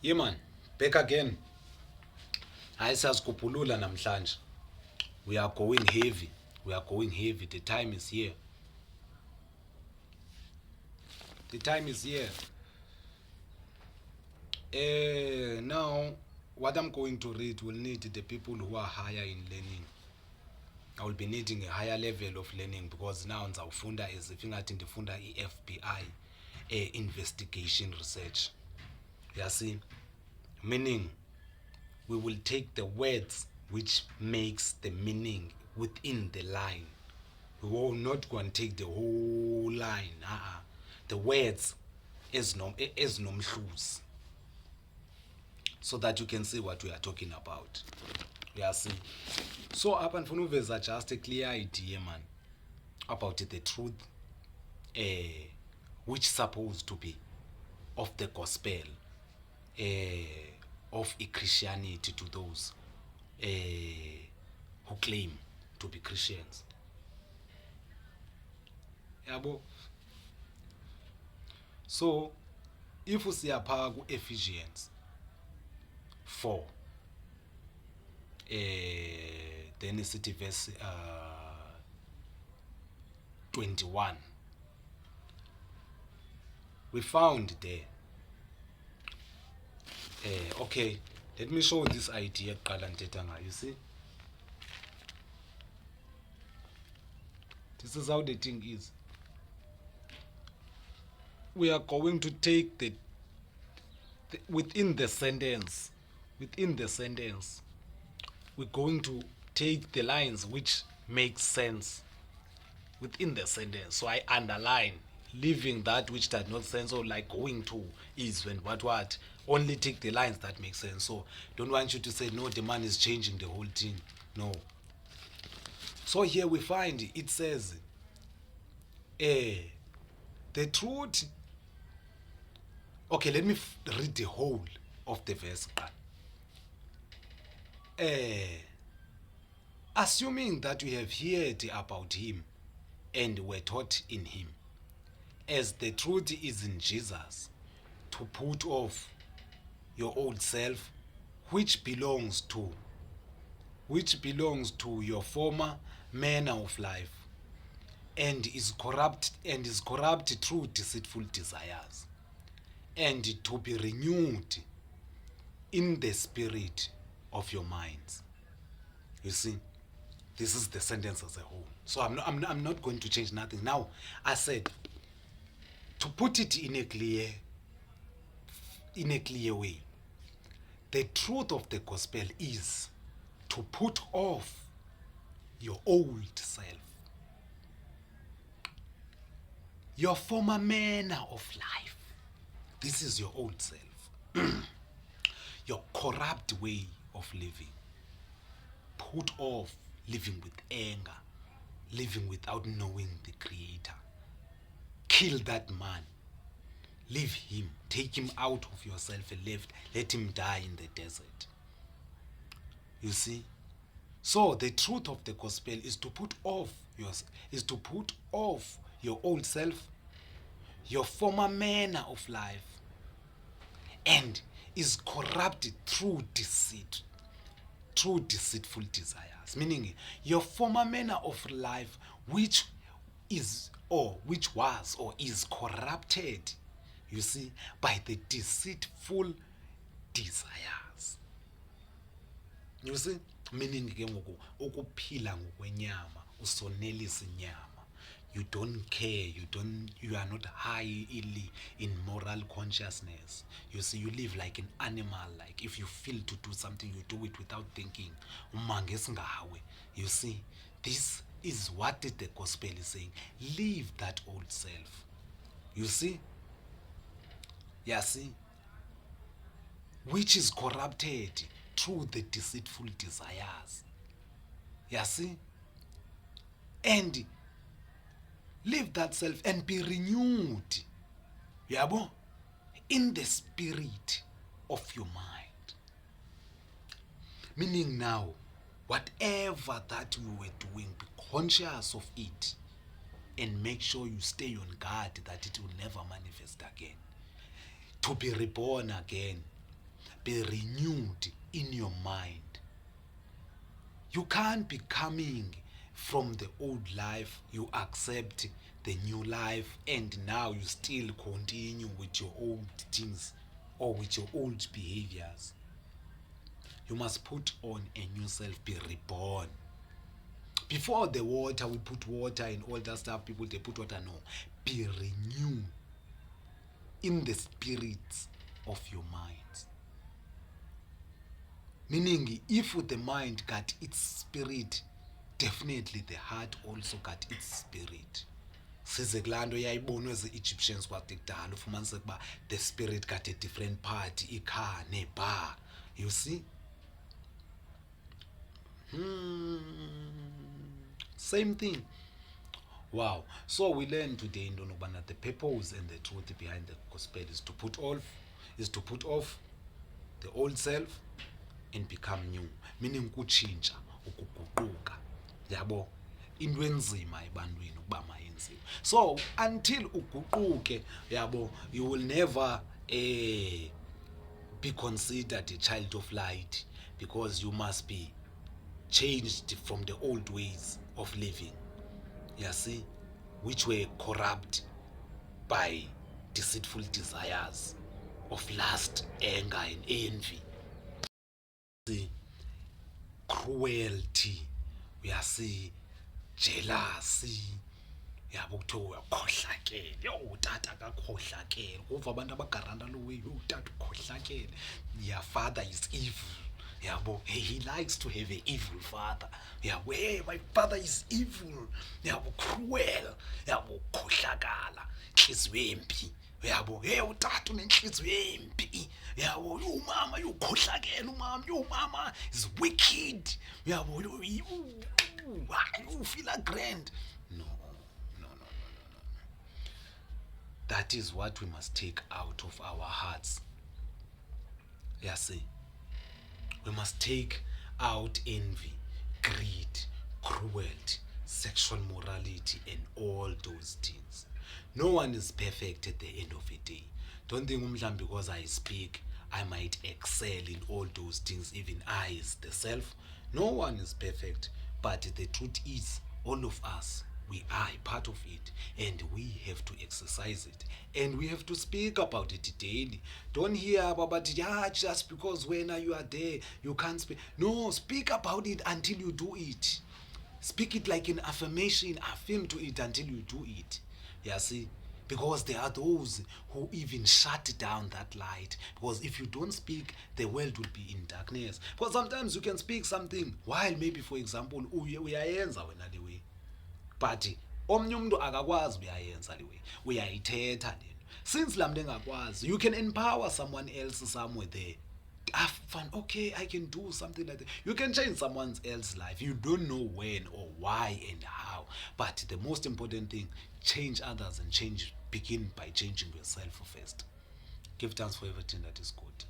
Yeah man, back again. Hayi siyazikhuphulula namhlanje. We are going heavy. We are going heavy. The time is here. The time is here. Now, what I'm going to read will need the people who are higher in learning. I will be needing a higher level of learning because now ngizawufunda as if ngathi ndifunda i-FBI investigation research. You see, meaning we will take the words which makes the meaning within the line. We will not go and take the whole line. The words ezinomhluzi, so that you can see what we are talking about. You see. So apha ndifuna uveza just a clear idea man about the truth which supposed to be of the gospel of a Christianity to those who claim to be Christians. Yabo. So if usiya pha ku Ephesians 4 then isithi verse 21, we found there okay, let me show this idea kuqala ndithetha ngayo. You see, this is how the thing is. We are going to take the within the sentence, we're going to take the lines which make sense within the sentence. So I underline, leaving that which does not sense, or like going to is when what only take the lines that make sense. So don't want you to say no, the man is changing the whole thing. No. So here we find it says the truth. Okay, let me read the whole of the verse. Assuming that we have heard about him and were taught in him, as the truth is in Jesus, to put off your old self, which belongs to your former manner of life, and is corrupt through deceitful desires, and to be renewed in the spirit of your minds. You see, this is the sentence as a whole. So I'm not going to change nothing. Now, I said, to put it in a clear way, the truth of the gospel is to put off your old self, your former manner of life. This is your old self. Your corrupt way of living. Put off living with anger, living without knowing the Creator. Kill that man. Leave him. Take him out of yourself and let him die in the desert. You see? So the truth of the gospel is to put off your old self, your former manner of life, and is corrupted through deceit, through deceitful desires. Meaning your former manner of life which was or is corrupted, you see, by the deceitful desires. You see, meaning ke ngoku ukuphila ngokwenyama, usonelisa inyama. You don't care, you are not high in moral consciousness. You see, you live like an animal. Like if you feel to do something, you do it without thinking. You see, this is what the gospel is saying. Leave that old self. You see? Yeah, see? Which is corrupted through the deceitful desires. Yeah, see? And leave that self and be renewed, yabo, in the spirit of your mind. Meaning now, whatever that you were doing, be conscious of it and make sure you stay on guard that it will never manifest again. To be reborn again, be renewed in your mind. You can't be coming from the old life, you accept the new life, and now you still continue with your old things or with your old behaviors. You must put on a new self, be reborn. Before the water, we put water and all that stuff. People, they put water. No. Be renewed in the spirit of your mind. Meaning, if the mind got its spirit, definitely the heart also got its spirit. Size kulaa nto yayibonwe zi-Egyptians kwakudala ufumaniseke uba the spirit got a different part, ikha nebar. You see? Same thing. Wow. So we learned today into the purpose and the truth behind the gospel is to put off the old self and become new. Meaning kutshintsha, ukuguquka. Yabo, into enzima ebantwini ukuba mayenziwe. So until uguquke, yabo, you will never be considered a child of light, because you must be changed from the old ways of living, you see, which were corrupt by deceitful desires of lust, anger, and envy. See, cruelty, we are see jealousy. Yabo kuthiwa uyakhohlakele, yo utata akakhohlakele. Kuva abantu abagaranda lo way, yo utata ukhohlakele. Your father is evil. Yabo, he likes to have an evil father. Yabo, hey, my father is evil. Yabo, cruel. Yabo, khohlakala, inhliziyo embi. Yabo, hey, utata unenhliziyo embi. Yabo, umama ukhohlakele, umama is wicked. Yabo, you feel a grand. No. That is what we must take out of our hearts. You see, we must take out envy, greed, cruelty, sexual morality, and all those things. No one is perfect at the end of the day. Don't think because I speak, I might excel in all those things, even I as the self. No one is perfect, but the truth is, all of us, we are a part of it, and we have to exercise it, and we have to speak about it daily. Don't hear about it, just because when you are there, you can't speak. No, speak about it until you do it. Speak it like an affirmation, affirm to it until you do it. You see? Because there are those who even shut down that light. Because if you don't speak, the world will be in darkness. Because sometimes you can speak something while maybe, for example, uyayenza wena le way, but omnye umuntu akakwazi uyayenza le way, uyayithetha le nto. Since laa mntu engakwazi, you can empower someone else somewhere there. Have fun. Okay, I can do something like that. You can change someone else's life. You don't know when or why and how, but the most important thing, change others and begin by changing yourself first. Give thanks for everything that is good.